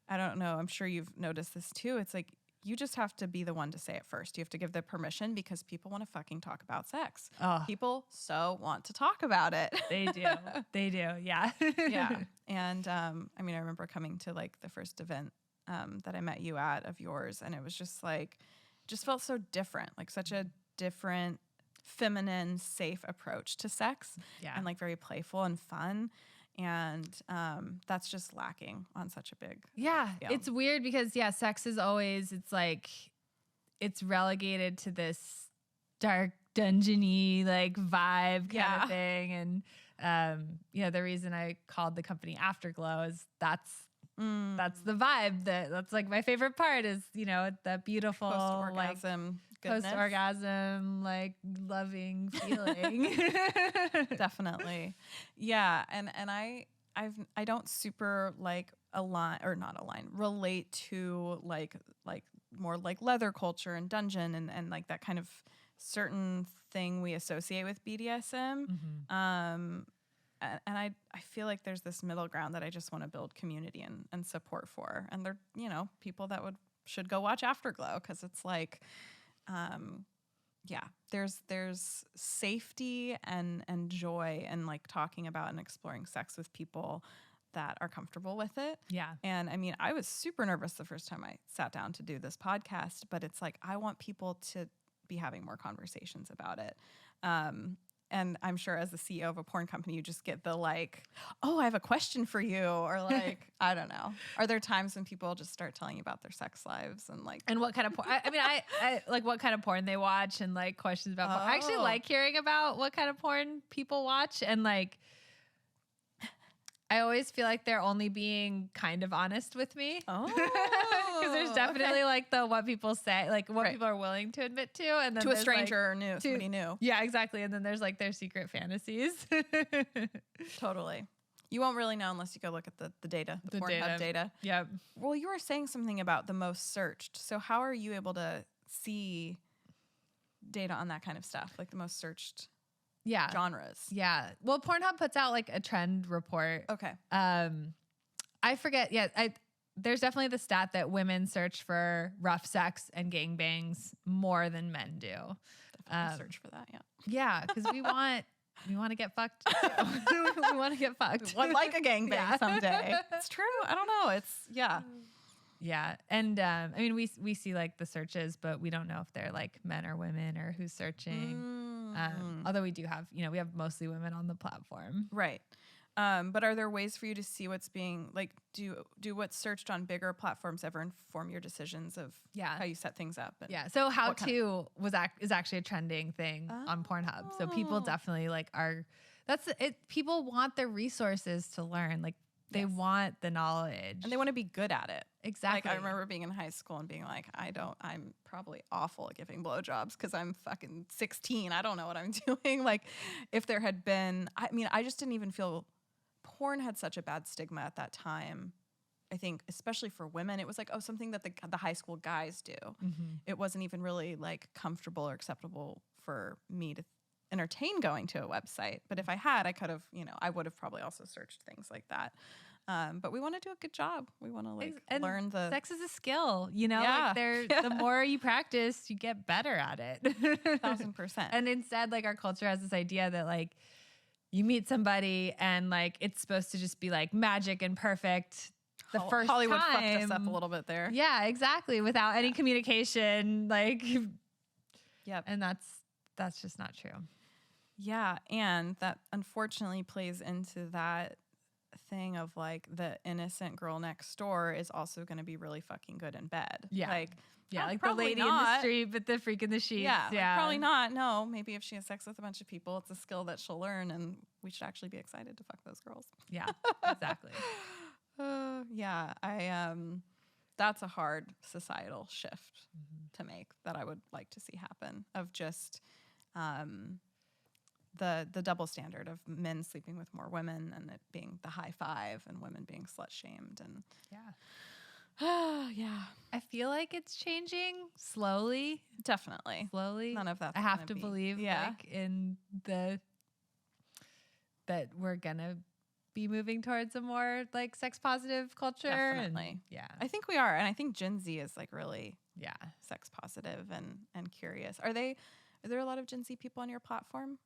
I don't know, I'm sure you've noticed this too. It's like, you just have to be the one to say it first. You have to give the permission because people want to fucking talk about sex. Oh, People so want to talk about it. they do. They do. Yeah. Yeah. And I mean, I remember coming to like the first event that I met you at of yours, and it was just like, just felt so different, like such a different, feminine, safe approach to sex. Yeah. And like very playful and fun. And that's just lacking on such a big Yeah. scale. It's weird because, yeah, sex is always, it's like, it's relegated to this dark, dungeony, like vibe kind of thing. And, you know, the reason I called the company Afterglow is that's the vibe that's like my favorite part is, you know, that beautiful post-orgasm goodness. Post-orgasm, like loving feeling. Definitely. Yeah. And I don't super like relate to like more like leather culture and dungeon and like that kind of certain thing we associate with BDSM. Mm-hmm. And I feel like there's this middle ground that I just want to build community and support for. And they're, you know, people that should go watch Afterglow, because it's like, yeah, there's safety and joy and like talking about and exploring sex with people that are comfortable with it. Yeah. And I mean, I was super nervous the first time I sat down to do this podcast, but it's like, I want people to be having more conversations about it. And I'm sure as the CEO of a porn company, you just get the like, oh, I have a question for you. Or like, I don't know. Are there times when people just start telling you about their sex lives and like. And what kind of porn? I mean, I like what kind of porn they watch and like questions about porn. I actually like hearing about what kind of porn people watch. And like, I always feel like they're only being kind of honest with me. Oh. Because there's definitely like what people say, like what people are willing to admit to. And then to a stranger or somebody new. Yeah, exactly. And then there's like their secret fantasies. Totally. You won't really know unless you go look at the data, the Pornhub data. Yep. Well, you were saying something about the most searched. So how are you able to see data on that kind of stuff, like the most searched genres? Yeah. Well, Pornhub puts out like a trend report. Okay. I forget. Yeah. There's definitely the stat that women search for rough sex and gangbangs more than men do. Definitely search for that. Yeah. Yeah. Because we want to get fucked. We want to get fucked. Would like a gangbang someday. It's true. I don't know. It's Yeah. And I mean, we see like the searches, but we don't know if they're like men or women or who's searching. Although we do have, we have mostly women on the platform. Right. But are there ways for you to see what's being like, do what's searched on bigger platforms ever inform your decisions of how you set things up? Yeah. So how to is actually a trending thing on Pornhub. So people definitely like that's it. People want the resources to learn. Like they want the knowledge and they want to be good at it. Exactly. Like I remember being in high school and being like, I'm probably awful at giving blowjobs because I'm fucking 16. I don't know what I'm doing. Like if there had been, I just didn't even feel porn had such a bad stigma at that time. I think, especially for women, it was like, something that the high school guys do. Mm-hmm. It wasn't even really like comfortable or acceptable for me to entertain going to a website. But if I had, I could have, I would have probably also searched things like that. But we want to do a good job. We want to learn the sex is a skill, like the more you practice, you get better at it. 1,000%. And instead, like our culture has this idea that like you meet somebody and like it's supposed to just be like magic and perfect. The first Hollywood time. fucked us up a little bit there. Yeah, exactly. Without any communication, like, yep. And that's just not true. Yeah, and that unfortunately plays into that thing of like the innocent girl next door is also going to be really fucking good in bed. Yeah. Like, Yeah, like the probably lady in the street, but the freak in the sheets. Yeah, like, probably not. No, maybe if she has sex with a bunch of people, it's a skill that she'll learn, and we should actually be excited to fuck those girls. Yeah, exactly. Yeah, that's a hard societal shift to make that I would like to see happen, of just the double standard of men sleeping with more women and it being the high five and women being slut shamed. And yeah, I feel like it's changing slowly. Definitely. Slowly. None of that. I have to believe like in that we're gonna be moving towards a more like sex positive culture. Definitely. And, I think we are. And I think Gen Z is like really sex positive and curious. Are there a lot of Gen Z people on your platform?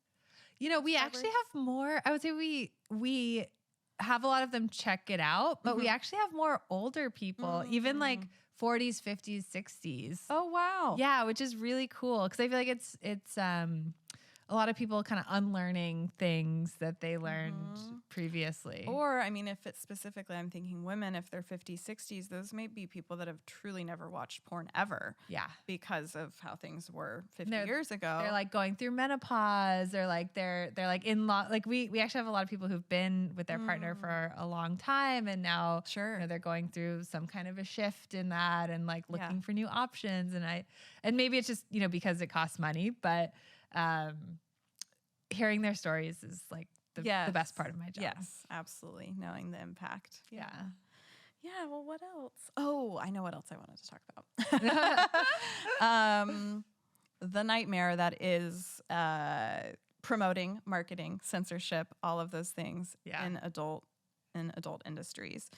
You know, we actually have more. I would say we have a lot of them check it out, but we actually have more older people, even like 40s, 50s, 60s. Oh, wow. Yeah, which is really cool because I feel like it's a lot of people kind of unlearning things that they learned previously. Or, I mean, if it's specifically, I'm thinking women, if they're 50s, 60s, those may be people that have truly never watched porn ever. Yeah. Because of how things were 50 years ago. They're like going through menopause, or like they're like in law. Like we actually have a lot of people who've been with their partner for a long time, and now you know, they're going through some kind of a shift in that, and like looking for new options. And maybe it's just, you know, because it costs money, but hearing their stories is like the best part of my job. Yes, absolutely. Knowing the impact. Yeah. Well, what else? Oh, I know what else I wanted to talk about. The nightmare that is promoting, marketing, censorship, all of those things in adult industries.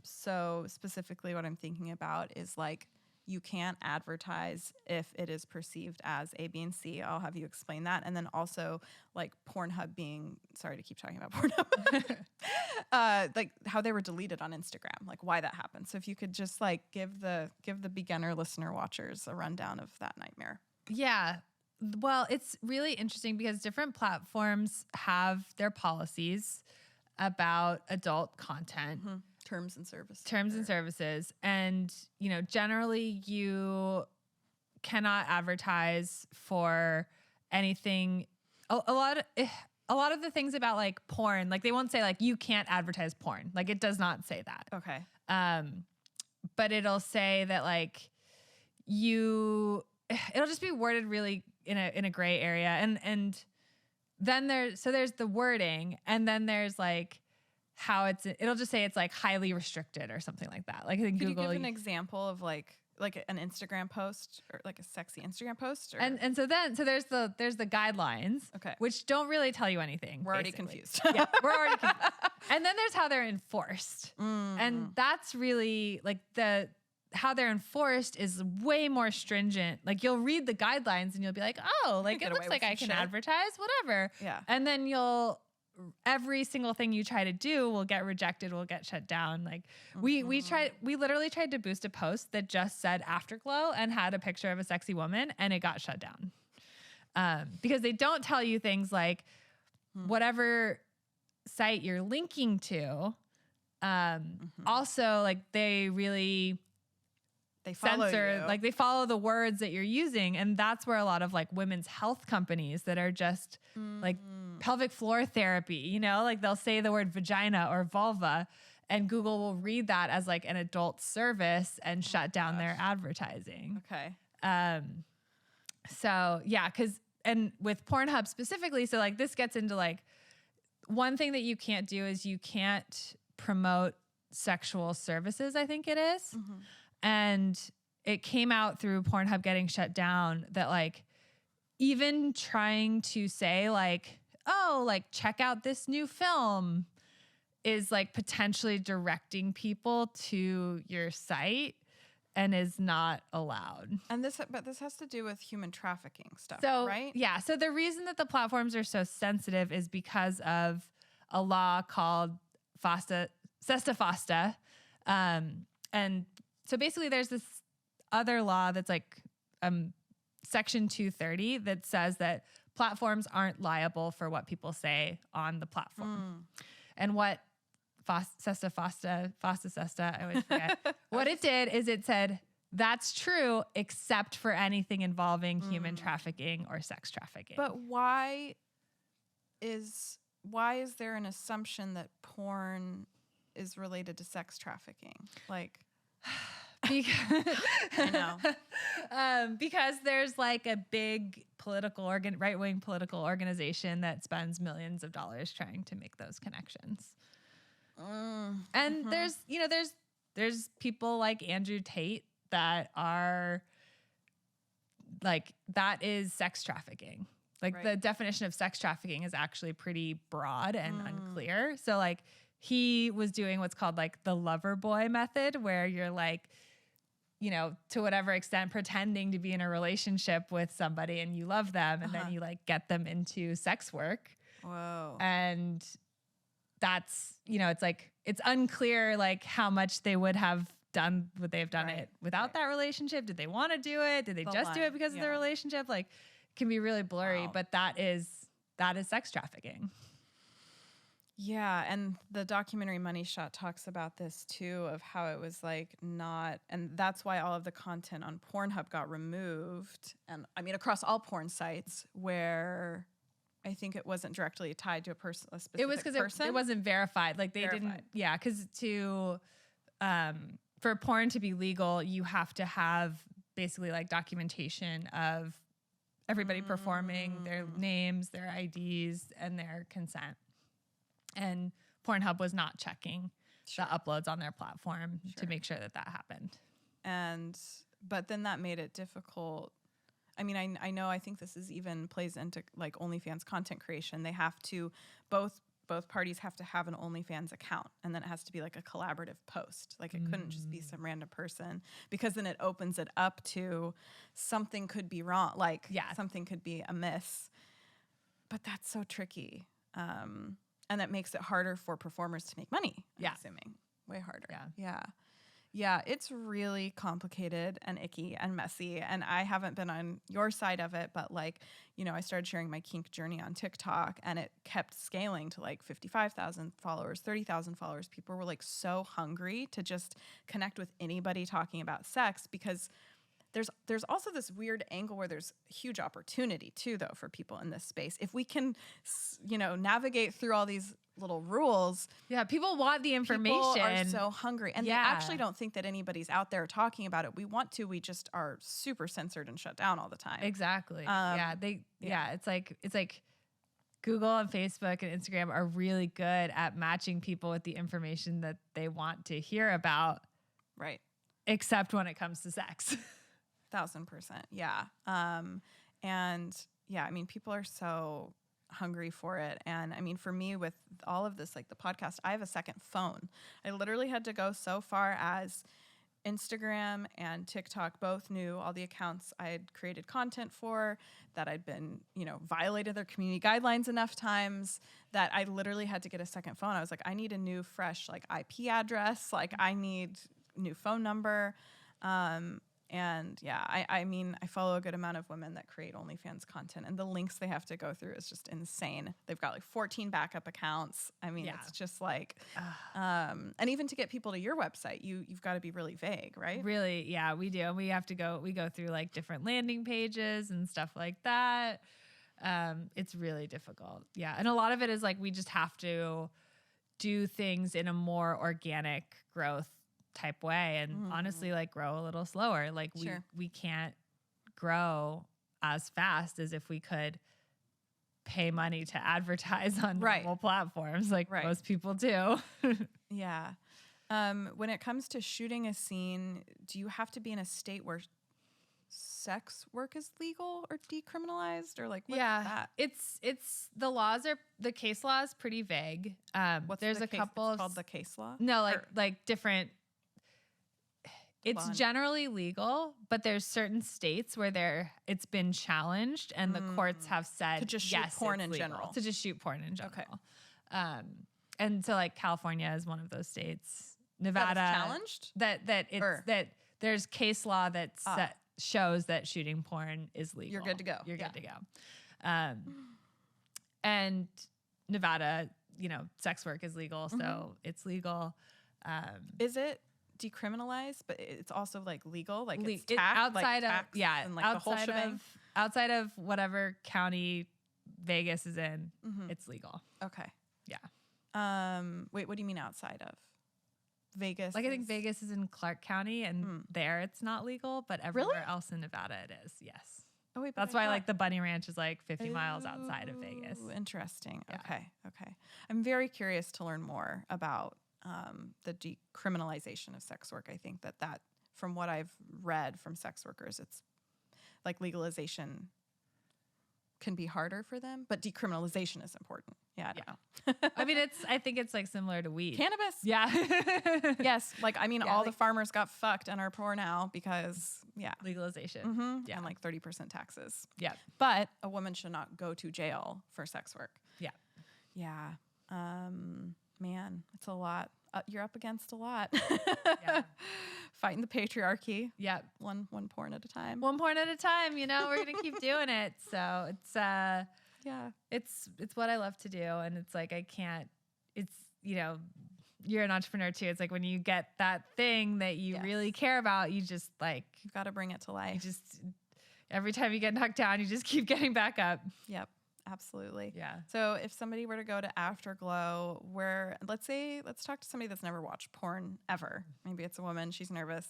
So specifically what I'm thinking about is like, you can't advertise if it is perceived as A, B, and C. I'll have you explain that. And then also like Pornhub being, sorry to keep talking about Pornhub, like how they were deleted on Instagram, like why that happened. So if you could just like give the beginner listener watchers a rundown of that nightmare. Yeah. Well, it's really interesting because different platforms have their policies about adult content. Terms and services. And, you know, generally you cannot advertise for anything. A lot of the things about like porn, like they won't say like you can't advertise porn. Like it does not say that. Okay. But it'll say that like it'll just be worded really in a gray area. And then there's the wording, and then there's like how it'll just say it's like highly restricted or something like that. Like in Google, you give an example of like an Instagram post or like a sexy Instagram post? Or? And so there's the guidelines, which don't really tell you anything. We're already confused. Yeah, we're already confused. And then there's how they're enforced. And that's really like how they're enforced is way more stringent. Like you'll read the guidelines and you'll be like, oh, like it looks like I can advertise, whatever. Yeah. And then every single thing you try to do will get rejected, will get shut down. Like we literally tried to boost a post that just said Afterglow and had a picture of a sexy woman, and it got shut down. Because they don't tell you things like whatever site you're linking to. Also, like they follow censor, you. like they follow the words that you're using. And that's where a lot of like women's health companies that are just like pelvic floor therapy, you know, like they'll say the word vagina or vulva, and Google will read that as like an adult service and shut down their advertising. Okay. So yeah, and with Pornhub specifically, so like this gets into like one thing that you can't do is you can't promote sexual services, I think it is. And it came out through Pornhub getting shut down that like even trying to say like, oh, like check out this new film is like potentially directing people to your site and is not allowed. And this has to do with human trafficking stuff, right? Yeah. So the reason that the platforms are so sensitive is because of a law called Sesta Fosta. And so basically there's this other law that's like Section 230 that says that platforms aren't liable for what people say on the platform. And what FOSTA, I always forget. What it did is it said, that's true, except for anything involving human trafficking or sex trafficking. But why is there an assumption that porn is related to sex trafficking? Like, because, I know. Because there's like a big right-wing political organization that spends millions of dollars trying to make those connections. And there's people like Andrew Tate that are like, that is sex trafficking. Like the definition of sex trafficking is actually pretty broad and unclear. So like he was doing what's called like the lover boy method, where you're like, you know, to whatever extent pretending to be in a relationship with somebody and you love them and then you like get them into sex work. Whoa. And that's, you know, it's like, it's unclear like how much they would have done, would they have done it without that relationship? Did they want to do it? Did they just do it because of the relationship? Like, it can be really blurry, but that is sex trafficking. Yeah, and the documentary Money Shot talks about this too, of how it was like not, and that's why all of the content on Pornhub got removed, and I mean across all porn sites, where I think it wasn't directly tied to a person, a specific person. It was because it wasn't verified. Like they didn't, because for porn to be legal, you have to have basically like documentation of everybody performing, their names, their IDs, and their consent. And Pornhub was not checking the uploads on their platform to make sure that happened. But then that made it difficult. I mean, I know, I think this is even plays into like OnlyFans content creation. They have to, both parties have to have an OnlyFans account, and then it has to be like a collaborative post. Like it couldn't just be some random person, because then it opens it up to something could be wrong. Like something could be amiss, but that's so tricky. And that makes it harder for performers to make money, I'm assuming. Way harder. Yeah, it's really complicated and icky and messy. And I haven't been on your side of it, but like, you know, I started sharing my kink journey on TikTok, and it kept scaling to like 55,000 followers, 30,000 followers. People were like so hungry to just connect with anybody talking about sex, because there's also this weird angle where there's huge opportunity too, though, for people in this space. If we can, you know, navigate through all these little rules. Yeah, people want the information. People are so hungry. And they actually don't think that anybody's out there talking about it. We want to, we just are super censored and shut down all the time. Exactly. It's like Google and Facebook and Instagram are really good at matching people with the information that they want to hear about. Right. Except when it comes to sex. 1,000%. Yeah. And yeah, I mean, people are so hungry for it. And I mean, for me with all of this, like the podcast, I have a second phone. I literally had to go so far as Instagram and TikTok both knew all the accounts I had created content for, that I'd been, you know, violated their community guidelines enough times that I literally had to get a second phone. I was like, I need a new, fresh, like IP address. Like I need new phone number. And yeah, I mean, I follow a good amount of women that create OnlyFans content, and the links they have to go through is just insane. They've got like 14 backup accounts. I mean, it's just like, and even to get people to your website, you've got to be really vague, right? Really, yeah, we do. And we go through like different landing pages and stuff like that. It's really difficult. Yeah. And a lot of it is like, we just have to do things in a more organic growth type way, and honestly like grow a little slower. Like we can't grow as fast as if we could pay money to advertise on normal platforms like most people do. Yeah. When it comes to shooting a scene, do you have to be in a state where sex work is legal or decriminalized, or like what's that? It's the case law is pretty vague. There's a couple it's called the case law? No, like different. It's generally legal, but there's certain states where it's been challenged, and the courts have said to just shoot porn in general. To just shoot porn in general. Okay. And so like California is one of those states. Nevada challenged? That there's case law that shows that shooting porn is legal. You're good to go. You're good to go. And Nevada sex work is legal, so it's legal. Is it decriminalized, but it's also like legal, like it's outside like of and like the whole shebang? Outside of whatever county Vegas is in, it's legal. Okay. Yeah. Wait, what do you mean outside of Vegas? Like I think Vegas is in Clark County, and there it's not legal, but everywhere else in Nevada it is. Yes. Oh wait, that's why like the Bunny Ranch is like 50 miles outside of Vegas. Interesting. Yeah. Okay. I'm very curious to learn more about the decriminalization of sex work. I think that from what I've read from sex workers, it's like legalization can be harder for them, but decriminalization is important. Yeah, I don't know. I mean, I think it's like similar to weed. Cannabis. Yeah. Yes. Like, I mean, all the farmers got fucked and are poor now because, legalization. Yeah. And like 30% taxes. Yeah. But a woman should not go to jail for sex work. Yeah. Yeah. Man, it's a lot. You're up against a lot. Yeah. Fighting the patriarchy. Yeah. One porn at a time. One porn at a time, we're going to keep doing it. So it's, it's what I love to do. And it's like, you're an entrepreneur too. It's like when you get that thing that you really care about, you just like, you've got to bring it to life. Every time you get knocked down, you just keep getting back up. Yep. Absolutely. Yeah. So if somebody were to go to AFTERGLOW, let's talk to somebody that's never watched porn ever. Maybe it's a woman, she's nervous.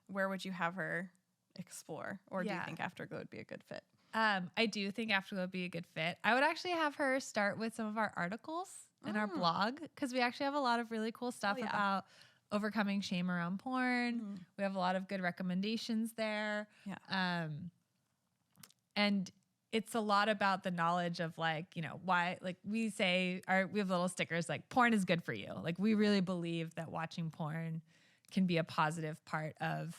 Where would you have her explore? Or do you think AFTERGLOW would be a good fit? I do think AFTERGLOW would be a good fit. I would actually have her start with some of our articles in our blog, because we actually have a lot of really cool stuff about overcoming shame around porn. We have a lot of good recommendations there. Yeah. And it's a lot about the knowledge of like, why, like we have little stickers like porn is good for you. Like we really believe that watching porn can be a positive part of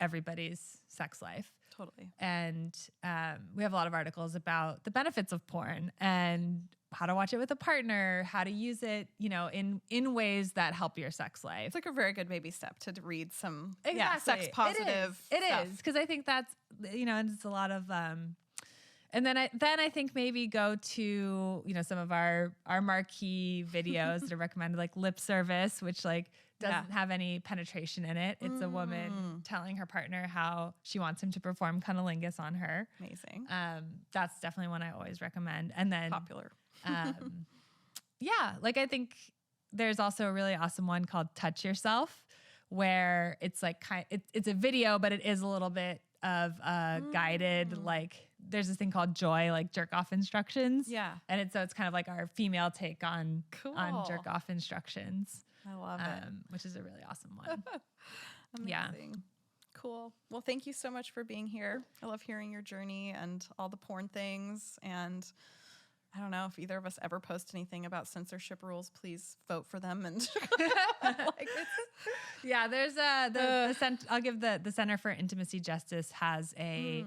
everybody's sex life. Totally. And we have a lot of articles about the benefits of porn and how to watch it with a partner, how to use it, in ways that help your sex life. It's like a very good baby step to read some sex positive It is, because I think that's, and it's a lot of, and then I think maybe go to, some of our marquee videos that are recommended, like Lip Service, which like doesn't have any penetration in it. It's a woman telling her partner how she wants him to perform cunnilingus on her. Amazing. That's definitely one I always recommend. And then popular. Like I think there's also a really awesome one called Touch Yourself, where it's like it's a video, but it is a little bit of guided, like there's this thing called Joy, like jerk off instructions. Yeah. And it's kind of like our female take on jerk off instructions. I love it. Which is a really awesome one. Amazing. Yeah. Cool. Well, thank you so much for being here. I love hearing your journey and all the porn things. And I don't know if either of us ever post anything about censorship rules, please vote for them. And there's I'll give the Center for Intimacy Justice has a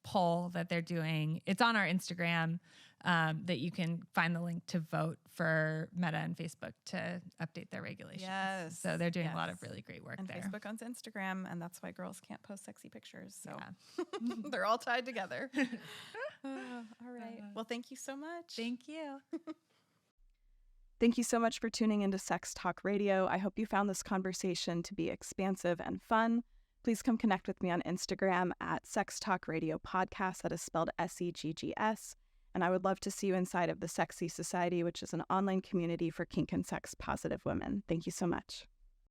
poll that they're doing. It's on our Instagram that you can find the link to vote for Meta and Facebook to update their regulations. Yes. So they're doing a lot of really great work there. And Facebook owns Instagram, and that's why girls can't post sexy pictures. So they're all tied together. All right. Well, thank you so much. Thank you. Thank you so much for tuning into Sex Talk Radio. I hope you found this conversation to be expansive and fun. Please come connect with me on Instagram at Sex Talk Radio Podcast. That is spelled SEGGS. And I would love to see you inside of the Sexy Society, which is an online community for kink and sex positive women. Thank you so much.